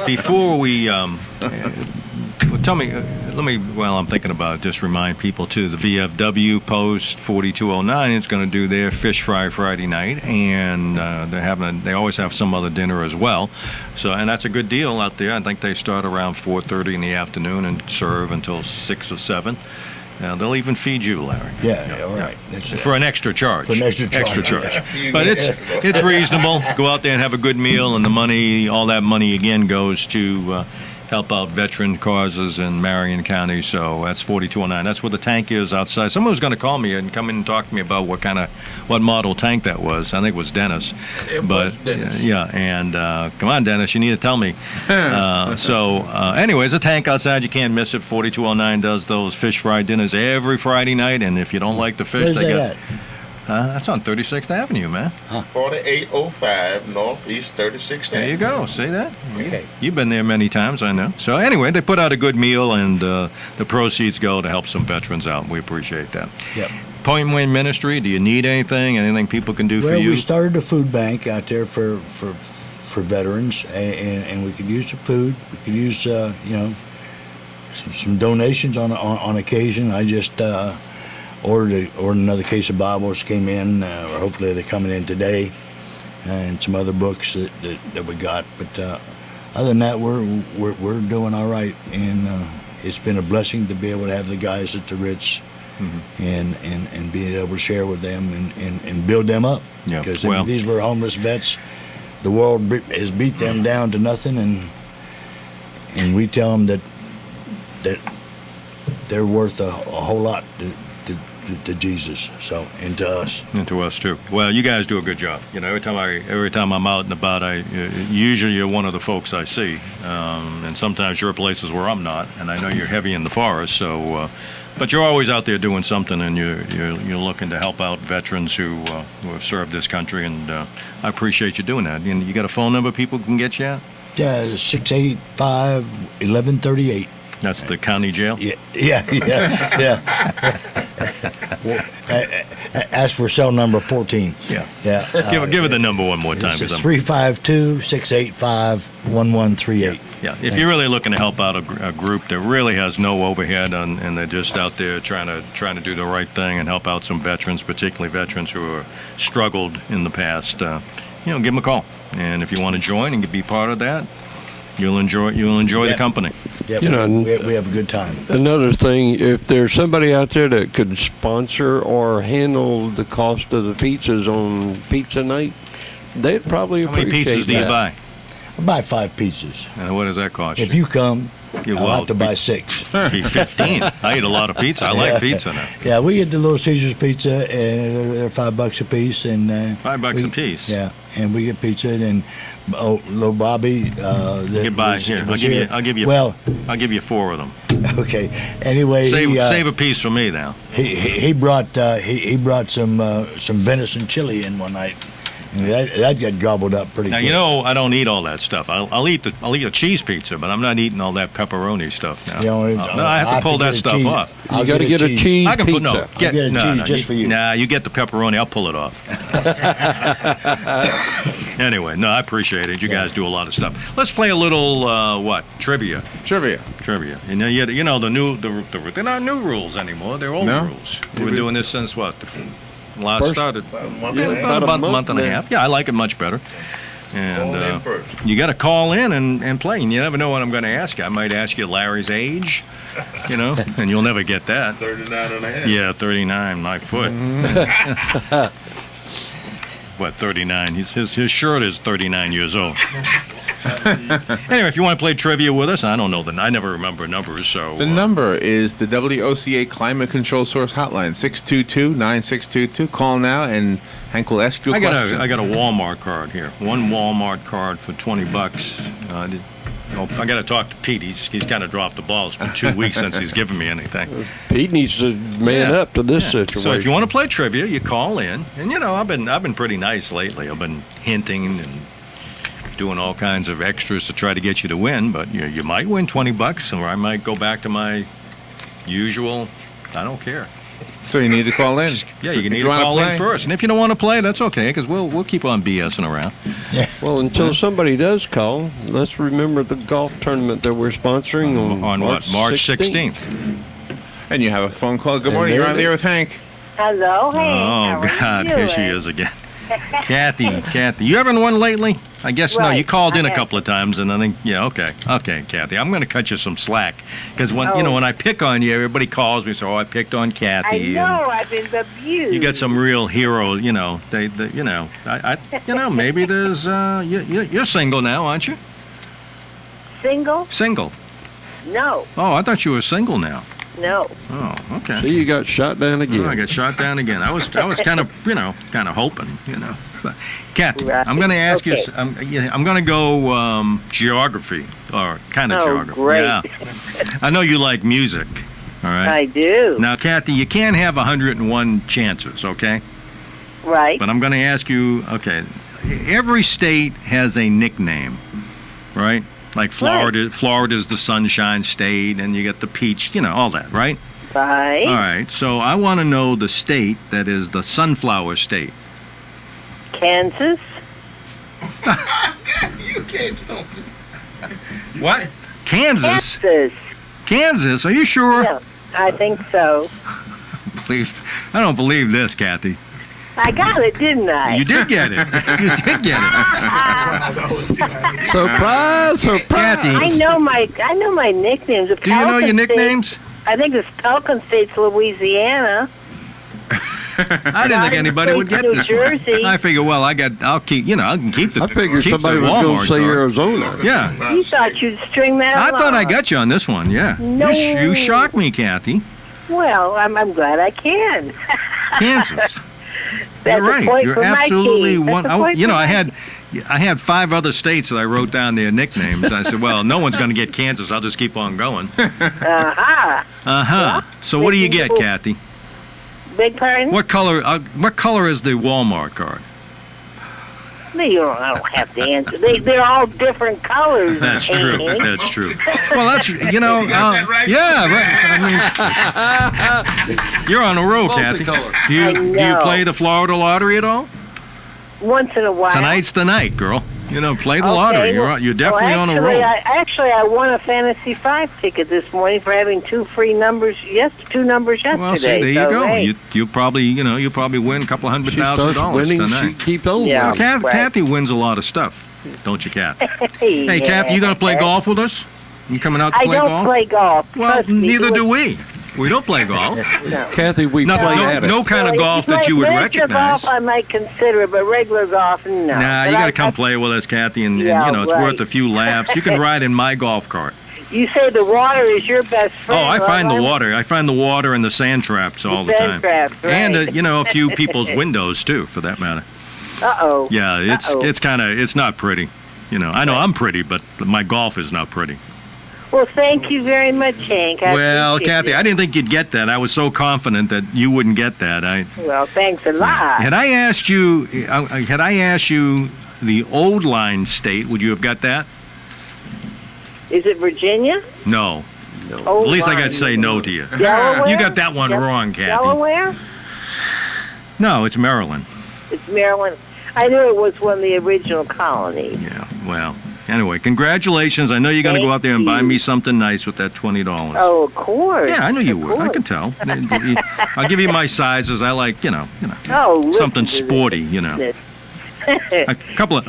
before we tell me, while I'm thinking about it, just remind people too, the VFW Post 4209 is going to do their Fish Fry Friday night, and they always have some other dinner as well. So, and that's a good deal out there. I think they start around 4:30 in the afternoon and serve until 6 or 7. They'll even feed you, Larry. Yeah, all right. For an extra charge. For an extra charge. But it's reasonable. Go out there and have a good meal, and the money, all that money again goes to help out veteran causes in Marion County. So that's 4209. That's where the tank is outside. Someone was going to call me and come in and talk to me about what model tank that was. I think it was Dennis. Yeah, and come on, Dennis, you need to tell me. Anyway, it's a tank outside. You can't miss it. 4209 does those fish fry dinners every Friday night, and if you don't like the fish, Where's they that got. That's on 36th Avenue, man. 4805 Northeast 36th There you go. See that? Okay. You've been there many times, I know. So anyway, they put out a good meal, and the proceeds go to help some veterans out. We appreciate that. Yep. Point Wayne Ministry, do you need anything? Anything people can do for you? We started a food bank out there for veterans, and we could use the food. We could use some donations on occasion. I just ordered another case of Bibles, came in, or hopefully they're coming in today, and some other books that we got. But other than that, we're doing all right, and it's been a blessing to be able to have the guys at the Ritz, and being able to share with them and build them up. Yeah. Because these were homeless vets. The world has beat them down to nothing, and we tell them that they're worth a whole lot to Jesus, so, and to us. And to us too. Well, you guys do a good job. Every time I'm out and about, usually you're one of the folks I see, and sometimes you're places where I'm not, and I know you're heavy in the forest. So, but you're always out there doing something, and you're looking to help out veterans who have served this country, and I appreciate you doing that. And you got a phone number people can get you at? Yeah, 685-1138. That's the county jail? Yeah. Well, ask for cell number 14. Yeah. Give it the number one more time. It's 352-685-1138. Yeah. If you're really looking to help out a group that really has no overhead and they're just out there trying to do the right thing and help out some veterans, particularly veterans who have struggled in the past, give them a call. And if you want to join and be part of that, you'll enjoy the company. Yep. We have a good time. Another thing, if there's somebody out there that could sponsor or handle the cost of the pizzas on pizza night, they'd probably How many appreciate pizzas do you buy? I buy 5 pizzas. And what does that cost If you come, I'll have to buy 6. Be 15. I eat a lot of pizza. I like pizza now. Yeah, we get the Little Caesars pizza, and they're $5 a piece. And $5 a piece. Yeah, and we get pizza, and little Bobby. I'll give you 4 of them. Okay. Anyway, save a piece for me now. He brought some venison chili in one night. And that got gobbled up pretty quick. Now, I don't eat all that stuff. I'll eat a cheese pizza, but I'm not eating all that pepperoni stuff now. I have to pull that stuff off. You got to get a cheese I can pizza. I'll get a cheese just for you. Nah, you get the pepperoni. I'll pull it off. Anyway, no, I appreciate it. You guys do a lot of stuff. Let's play a little trivia. Trivia. The new they're not new rules anymore. They're old rules. We've been doing this since what? Started about a month and a half. Yeah, I like it much better. And you got to call in and play. And you never know what I'm going to ask you. I might ask you Larry's age, and you'll never get that. 39 and a half. Yeah, 39, my foot. What, 39? His shirt is 39 years old. Anyway, if you want to play trivia with us, I don't know. I never remember numbers, so... The number is the WOCA Climate Control Source Hotline, 622-9622. Call now, and Hank will ask you a question. I got a Walmart card here. One Walmart card for $20. I got to talk to Pete. He's kind of dropped the ball. It's been 2 weeks since he's given me anything. Pete needs to man up to this situation. So if you want to play trivia, you call in. And I've been pretty nice lately. I've been hinting and doing all kinds of extras to try to get you to win. But you might win $20, or I might go back to my usual. I don't care. So you need to call in. Yeah, you need to call in first. And if you don't want to play, that's okay, because we'll keep on BSing around. Yeah. Well, until somebody does call, let's remember the golf tournament that we're sponsoring on March 16th. And you have a phone call. Good morning. You're on the air with Hank. Hello, Hank. Oh, God. Here she is again. Kathy. You having one lately? I guess no. You called in a couple of times, and I think, okay, Kathy. I'm going to cut you some slack, because when I pick on you, everybody calls me and says, "Oh, I picked on Kathy." I know. I've been abused. You got some real hero. Maybe there's. You're single now, aren't you? Single. Single. No, Oh, I thought you were single now. no. Oh, okay. See, you got shot down again. Oh, I got shot down again. I was kind of, kind of hoping, But, Kathy, Right. I'm going to ask Okay. you. I'm going to go geography or kind of Oh, geography. great. Yeah. I know you like music. All right. I do. Now, Kathy, you can't have 101 chances, okay? Right. But I'm going to ask you. Okay, every state has a nickname, right? Like Florida. Florida's the Sunshine State, and you get the Peach. All that, right? Right. All right. So I want to know the state that is the Sunflower State. Kansas. You can't stop it. What? Kansas? Kansas. Kansas? Are you sure? Yeah, I think so. Please, I don't believe this, Kathy. I got it, didn't I? You did get it. You did get it. Surprise, surprise. I know my nicknames. The Do you know Pelican your State- nicknames? I think it's Pelican State's Louisiana. I didn't think anybody would get New this. Jersey. I figure, well, I can keep the. I figured keep somebody the was going Walmart to say card. Arizona. Yeah. You thought you'd string that I along. thought I got you on this one. Yeah. No. You shocked me, Kathy. Well, I'm glad I can. Kansas. That's You're right. a point You're for my absolutely team. one. That's a point for my I had 5 other states that I wrote down their nicknames. I said, well, no one's going to get Kansas. I'll just keep on going. Aha. Uh-huh. So what do you get, Kathy? Big pardon? What color is the Walmart card? No, I don't have to answer. They're all different colors. That's true. Amy. That's true. Well, that's yeah, right. I mean, you're on a roll, Kathy. Do I you know. play the Florida lottery at all? Once in a while. Tonight's the night, girl. Play the Okay, lottery. well- You're definitely well, on a roll. I won a Fantasy 5 ticket this morning for having 2 free numbers. Two numbers yesterday. Well, see, there you so, go. Hey. You probably win a couple $100,000 winning, tonight. she keeps on Yeah. winning. right. Kathy wins a lot of stuff, don't you, Kathy? Hey, Yeah. Kathy, you gonna play golf with us? You coming out to I play don't golf? play golf. Well, Trust me, neither it do was- we. We don't play golf. No. Kathy, we play at it. No kind of Well, golf if that you would miniature recognize. golf, I might consider it, but regular golf, no. Nah, But you got I- to come play with us, Kathy, and Yeah, it's right. worth a few laughs. You can ride in my golf cart. You say the water is your best Oh, friend. I well, find the I'm- water. I find the water and the sand traps all the sand time. traps, right. And a few people's windows too, for that matter. Uh-oh. Yeah, Uh-oh. it's not pretty. I know I'm pretty, but my golf is not pretty. Well, thank you very much, Hank. I Well, appreciate Kathy, it. I didn't think you'd get that. I was so confident that you wouldn't get that. Well, thanks a lot. Had I asked you the old line state, would you have got that? Is it Virginia? No. Old At least I got line. to say no to you. Delaware? You got that one wrong, Kathy. Delaware? No, it's Maryland. It's Maryland. I knew it was one of the original colonies. Yeah, well, anyway, congratulations. I know you're going to go out there and buy me something nice with that $20. Oh, of course. Yeah, I knew you Of would. I course. can tell. I'll give you my sizes. I like, Oh, something listen to sporty, this.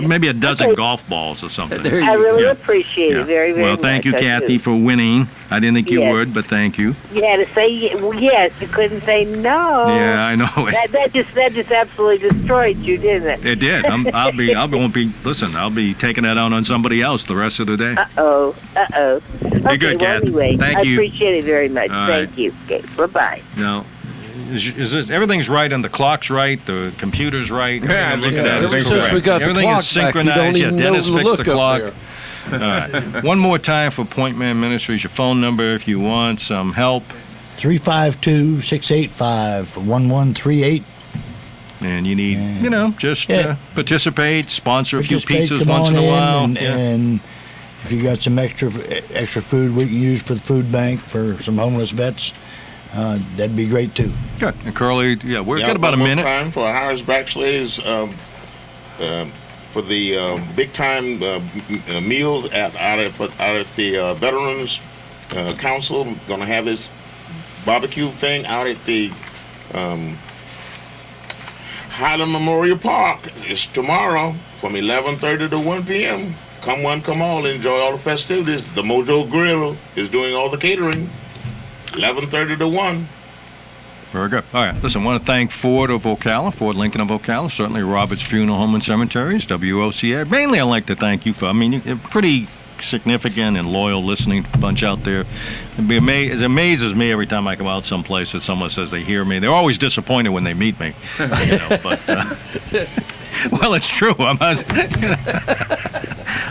maybe a dozen golf balls or something. I really Yeah. appreciate it very, very Well, much. thank you, I Kathy, do. for winning. I didn't think you Yes. would, but thank you. You had to say yes. You couldn't say no. Yeah, I know it. That just absolutely destroyed you, didn't it? It did. I'll be taking that out on somebody else the rest of the day. Uh-oh. Okay, good, well, Kathy. anyway, Thank I you. appreciate it very much. All Thank right. you. Okay, bye-bye. Now, is this everything's right and the clock's right, the computer's right? Yeah, Everything looks yeah, at it is Ever since correct. we got the Everything clock is back, you don't synchronized. even Yeah, know Dennis to fixed look the up clock. there. All right. One more time for Point Man Ministries. Your phone number if you want some help. 352-685-1138. And you need, just Yeah. participate, sponsor a few Participate, pizzas come once on in a while. And, Yeah. and if you got some extra food we can use for the food bank for some homeless vets, that'd be great too. Good. And Curly, we've got about a one more minute. time for Harrisburg slaves for the big time meal out at the Veterans Council. Going to have this barbecue thing out at the Highland Memorial Park. It's tomorrow from 11:30 to 1 p.m. Come one, come all, enjoy all the festivities. The Mojo Grill is doing all the catering. 11:30 to 1. Very good. All right. Listen, I want to thank Ford of Ocala, Ford Lincoln of Ocala, certainly Robert's Funeral Home and Cemeteries, WOCA. Mainly, I'd like to thank you for, you're pretty significant and loyal listening bunch out there. It amazes me every time I come out someplace that someone says they hear me. They're always disappointed when they meet me. Well, it's true.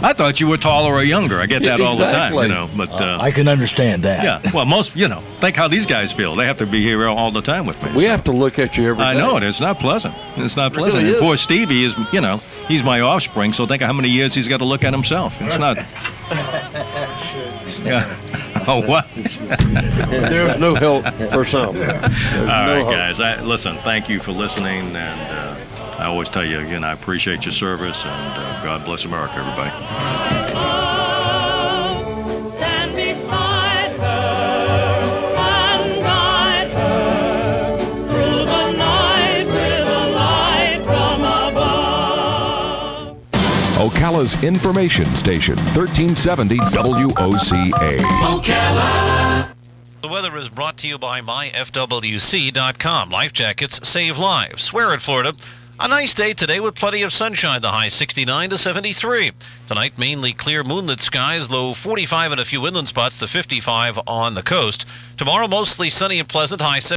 I thought you were taller or younger. I get that all the time, But I can understand that. Yeah. Well, most, think how these guys feel. They have to be here all the time with me. We have to look at you every day. I know it. It's not pleasant. It's not pleasant. Really is. Poor Stevie is, he's my offspring. So think of how many years he's got to look at himself. It's not. Yeah. Oh, what? There's no help for some. All right, guys. Listen, thank you for listening, and I always tell you again, I appreciate your service, and God bless America, everybody. Stand beside her and guide her through the night with a light from above. Ocala's information station, 1370 WOCA. Ocala. The weather is brought to you by myfwc.com. Life jackets save lives. Swear it, Florida. A nice day today with plenty of sunshine, the high 69 to 73. Tonight, mainly clear moonlit skies, low 45 and a few inland spots to 55 on the coast. Tomorrow, mostly sunny and pleasant, high 70.